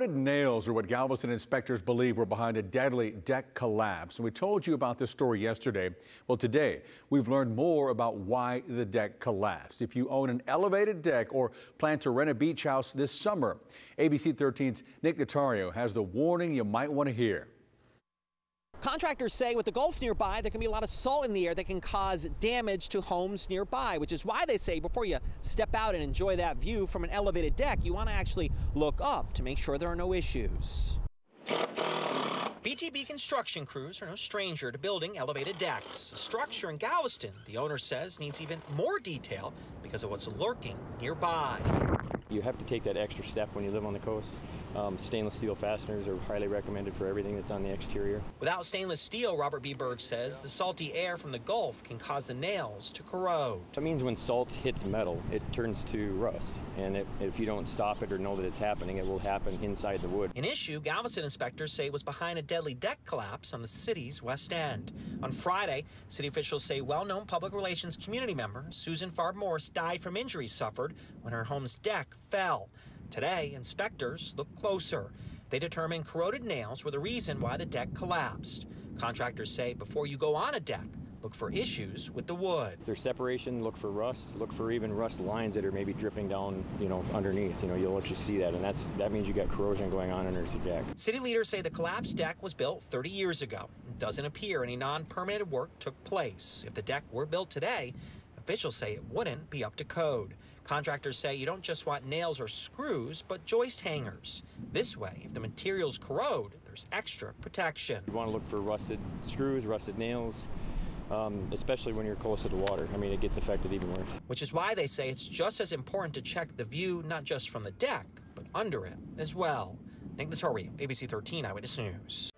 Corroded nails are what Galveston inspectors believe were behind a deadly deck collapse. And we told you about this story yesterday. Well, today we've learned more about why the deck collapsed. If you own an elevated deck or plan to rent a beach house this summer, ABC 13's Nick Notario has the warning you might want to hear. Contractors say with the Gulf nearby, there can be a lot of salt in the air that can cause damage to homes nearby, which is why they say before you step out and enjoy that view from an elevated deck, you want to actually look up to make sure there are no issues. BTB construction crews are no stranger to building elevated decks. A structure in Galveston, the owner says, needs even more detail because of what's lurking nearby. You have to take that extra step when you live on the coast. Stainless steel fasteners are highly recommended for everything that's on the exterior. Without stainless steel, Robert B. Berg says, the salty air from the Gulf can cause the nails to corrode. That means when salt hits metal, it turns to rust. And if you don't stop it or know that it's happening, it will happen inside the wood. An issue Galveston inspectors say was behind a deadly deck collapse on the city's west end. On Friday, city officials say well-known public relations community member Susan Farb Morris died from injuries suffered when her home's deck fell. Today, inspectors look closer. They determined corroded nails were the reason why the deck collapsed. Contractors say before you go on a deck, look for issues with the wood. If there's separation, look for rust. Look for even rust lines that are maybe dripping down, underneath. You'll actually see that, and that means you got corrosion going on underneath the deck. City leaders say the collapsed deck was built 30 years ago. It doesn't appear any non-permitted work took place. If the deck were built today, officials say it wouldn't be up to code. Contractors say you don't just want nails or screws, but joist hangers. This way, if the materials corrode, there's extra protection. You want to look for rusted screws, rusted nails, especially when you're close to the water. It gets affected even worse. Which is why they say it's just as important to check the view, not just from the deck, but under it as well. Nick Notario, ABC 13 Eyewitness News.